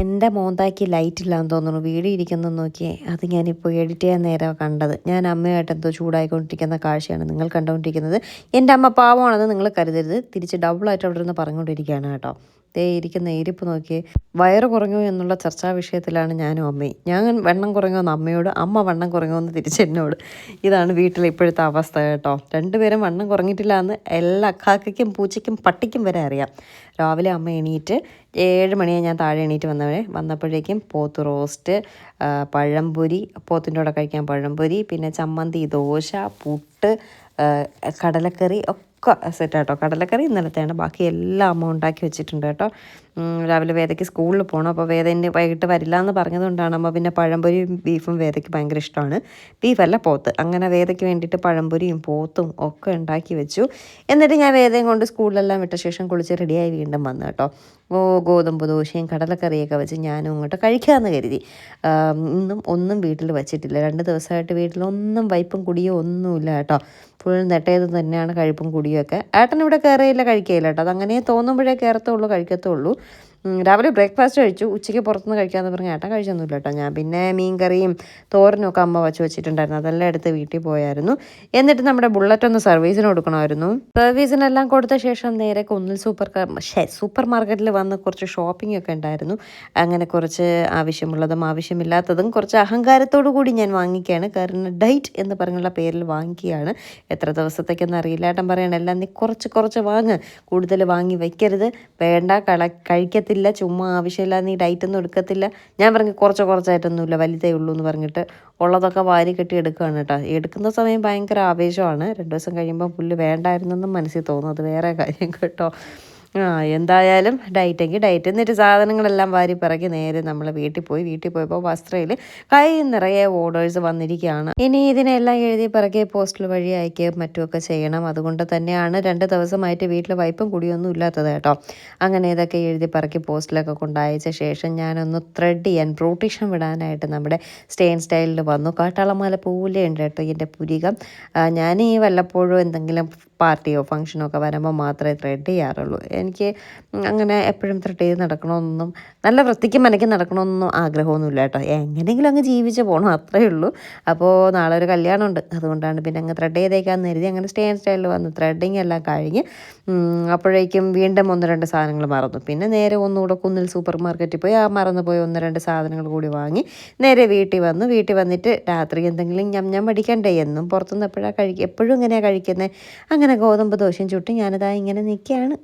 എൻ്റെ മോന്താക്കി ലൈറ്റ് ഇല്ലാന്ന് തോന്നുന്നു. വീഡിയോ ഇരിക്കുന്നത് നോക്കിയേ. അത് ഞാനിപ്പോൾ എഡിറ്റ് ചെയ്യാൻ നേരം കണ്ടത്. ഞാൻ അമ്മയായിട്ട് എന്തോ ചൂടായിക്കൊണ്ടിരിക്കുന്ന കാഴ്ചയാണ് നിങ്ങൾ കണ്ടുകൊണ്ടിരിക്കുന്നത്. എൻ്റെ അമ്മ പാവമാണെന്ന് നിങ്ങൾ കരുതരുത്. തിരിച്ച് ഡബിളായിട്ട് അവിടെ നിന്ന് പറഞ്ഞുകൊണ്ടിരിക്കുകയാണ് കേട്ടോ. ദേ ഇരിക്കുന്ന ഇരിപ്പ് നോക്കിയേ. വയറ് കുറഞ്ഞു എന്നുള്ള ചർച്ചാ വിഷയത്തിലാണ് ഞാനും അമ്മയും. ഞാൻ വണ്ണം കുറഞ്ഞോന്ന് അമ്മയോട്, അമ്മ വണ്ണം കുറഞ്ഞോന്ന് തിരിച്ചെന്നോട്. ഇതാണ് വീട്ടിലെ ഇപ്പോഴത്തെ അവസ്ഥ കേട്ടോ. രണ്ടുപേരും വണ്ണം കുറഞ്ഞിട്ടില്ല എന്ന് എല്ലാ കാക്കയ്ക്കും പൂച്ചയ്ക്കും പട്ടിക്കും വരെ അറിയാം. രാവിലെ അമ്മ എണീറ്റ് 7 മണിയാണ് ഞാൻ താഴെ എണീറ്റ് വന്നപ്പോഴേക്കും പോത്ത് റോസ്റ്റ്, പഴംപൊരി, പോത്തിൻ്റെ കൂടെ കഴിക്കാൻ പഴംപൊരി, പിന്നെ ചമ്മന്തി, ദോശ, പുട്ട്, കടലക്കറി ഒക്കെ സെറ്റ് കേട്ടോ. കടലക്കറി ഇന്നലത്തെയാണ്, ബാക്കി എല്ലാം അമ്മ ഉണ്ടാക്കി വെച്ചിട്ടുണ്ട് കേട്ടോ. രാവിലെ വേദയ്ക്ക് സ്കൂളിൽ പോകണം. അപ്പോൾ വേദ ഇന്ന് വൈകിട്ട് വരില്ല എന്ന് പറഞ്ഞതുകൊണ്ടാണ് അമ്മ പിന്നെ പഴംപൊരിയും ബീഫും വേദയ്ക്ക് ഭയങ്കര ഇഷ്ടമാണ്. ബീഫല്ല പോത്ത്. അങ്ങനെ വേദയ്ക്ക് വേണ്ടിയിട്ട് പഴംപൊരിയും പോത്തും ഒക്കെ ഉണ്ടാക്കി വെച്ചു. എന്നിട്ട് ഞാൻ വേദയും കൊണ്ട് സ്കൂളിലെല്ലാം വിട്ട ശേഷം കുളിച്ച് റെഡിയായി വീണ്ടും വന്നു കേട്ടോ. ഗോതമ്പ് ദോശയും കടലക്കറിയൊക്കെ വെച്ച് ഞാനും ഇങ്ങോട്ട് കഴിക്കാമെന്ന് കരുതി. ഇന്നും ഒന്നും വീട്ടിൽ വച്ചിട്ടില്ല. 2 ദിവസമായിട്ട് വീട്ടിലൊന്നും വൈപ്പും കുടിയോ ഒന്നുമില്ല കേട്ടോ. ഫുൾ നെട്ടേത് തന്നെയാണ് കഴിപ്പും കുടിയൊക്കെ. ഏട്ടൻ ഇവിടെ കയറിയില്ല, കഴിക്കുകയില്ല കേട്ടോ. അതങ്ങനെ തോന്നുമ്പോഴേ കയറത്തുള്ളൂ, കഴിക്കത്തുള്ളൂ. രാവിലെ ബ്രേക്ക്ഫാസ്റ്റ് കഴിച്ചു. ഉച്ചയ്ക്ക് പുറത്തുനിന്ന് കഴിക്കാമെന്ന് പറഞ്ഞ് ഏട്ടൻ കഴിച്ചൊന്നുമില്ല കേട്ടോ. ഞാൻ പിന്നെ മീൻ കറിയും തോരനും ഒക്കെ അമ്മ വെച്ചിട്ടുണ്ടായിരുന്നു. അതെല്ലാം എടുത്ത് വീട്ടിൽ പോയായിരുന്നു. എന്നിട്ട് നമ്മുടെ ബുള്ളറ്റ് ഒന്ന് സർവീസിന് കൊടുക്കണമായിരുന്നു. സർവീസിനെല്ലാം കൊടുത്ത ശേഷം നേരെ കുന്നിൽ സൂപ്പർ മാർക്കറ്റിൽ വന്ന് കുറച്ച് ഷോപ്പിംഗ് ഒക്കെ ഉണ്ടായിരുന്നു. അങ്ങനെ കുറച്ച് ആവശ്യമുള്ളതും ആവശ്യമില്ലാത്തതും കുറച്ച് അഹങ്കാരത്തോടു കൂടി ഞാൻ വാങ്ങിക്കുകയാണ്. കാരണം ഡയറ്റ് എന്ന് പറഞ്ഞുള്ള പേരിൽ വാങ്ങിക്കുകയാണ്. എത്ര ദിവസത്തേക്കെന്ന് അറിയില്ല. ഏട്ടൻ പറയണം എല്ലാം നീ കുറച്ച് വാങ്ങ്, കൂടുതൽ വാങ്ങി വയ്ക്കരുത്, വേണ്ട കഴിക്കത്തില്ല, ചുമ്മാ ആവശ്യമില്ല, നീ ഡയറ്റൊന്നും എടുക്കത്തില്ല. ഞാൻ പറഞ്ഞു കുറച്ചായിട്ടൊന്നുമില്ല, വലുതേ ഉള്ളൂ എന്ന് പറഞ്ഞിട്ട് ഉള്ളതൊക്കെ വാരി കെട്ടി എടുക്കുകയാണ് കേട്ടോ. എടുക്കുന്ന സമയം ഭയങ്കര ആവേശമാണ്. 2 ദിവസം കഴിയുമ്പോൾ പുല്ല് വേണ്ടായിരുന്നെന്നും മനസ്സിൽ തോന്നും. അത് വേറെ കാര്യം കേട്ടോ. എന്തായാലും ഡയറ്റെങ്കിൽ ഡയറ്റ്. എന്നിട്ട് സാധനങ്ങളെല്ലാം വാരി പിറക്കി നേരെ നമ്മൾ വീട്ടിൽ പോയപ്പോൾ വസ്ത്രയിൽ കൈ നിറയെ ഓർഡേഴ്സ് വന്നിരിക്കുകയാണ്. ഇനി ഇതിനെല്ലാം എഴുതി പിറക്കി പോസ്റ്റൽ വഴി അയക്കുകയും മറ്റുമൊക്കെ ചെയ്യണം. അതുകൊണ്ട് തന്നെയാണ് 2 ദിവസമായിട്ട് വീട്ടിൽ വൈപ്പും കുടിയൊന്നും ഇല്ലാത്തത് കേട്ടോ. അങ്ങനെ ഇതൊക്കെ എഴുതി പറക്കി പോസ്റ്റിലൊക്കെ കൊണ്ടയച്ച ശേഷം ഞാനൊന്ന് ത്രെഡ് ചെയ്യാൻ, ബ്യൂട്ടീഷ്യൻ വിടാനായിട്ട് നമ്മുടെ സ്റ്റെയിൻ സ്റ്റൈലിൽ വന്നു. കാട്ടാളമാല പോലെ ഉണ്ട് കേട്ടോ എൻ്റെ പുരികം. ഞാൻ ഈ വല്ലപ്പോഴും എന്തെങ്കിലും പാർട്ടിയോ ഫംഗ്ഷനോ ഒക്കെ വരുമ്പോൾ മാത്രമേ ത്രെഡ് ചെയ്യാറുള്ളൂ. എനിക്ക് അങ്ങനെ എപ്പോഴും ത്രെഡ് ചെയ്ത് നടക്കണമെന്നൊന്നും, നല്ല വൃത്തിക്ക് മനയ്ക്ക് നടക്കണമെന്നൊന്നും ആഗ്രഹമൊന്നുമില്ല കേട്ടോ. എങ്ങനെയെങ്കിലും അങ്ങ് ജീവിച്ച് പോകണം, അത്രയേ ഉള്ളൂ. അപ്പോൾ നാളെ ഒരു കല്യാണമുണ്ട്, അതുകൊണ്ടാണ് പിന്നെ അങ്ങ് ത്രെഡ് ചെയ്തേക്കാമെന്ന് കരുതി അങ്ങനെ സ്റ്റെയിൻ സ്റ്റൈലിൽ വന്നു. ത്രെഡിങ് എല്ലാം കഴിഞ്ഞ് അപ്പോഴേക്കും വീണ്ടും 1-2 സാധനങ്ങൾ മറന്നു. പിന്നെ നേരെ ഒന്നുകൂടെ കുന്നിൽ സൂപ്പർ മാർക്കറ്റിൽ പോയി മറന്നു പോയി 1-2 സാധനങ്ങൾ കൂടി വാങ്ങി നേരെ വീട്ടിൽ വന്നിട്ട് രാത്രി എന്തെങ്കിലും ഞം അടിക്കണ്ടേ. എന്നും പുറത്തുനിന്ന് എപ്പോഴും ഇങ്ങനെയാണ് കഴിക്കുന്നത്. അങ്ങനെ ഗോതമ്പ് ദോശയും ചുട്ട് ഞാനിതാ ഇങ്ങനെ നിൽക്കുകയാണ്.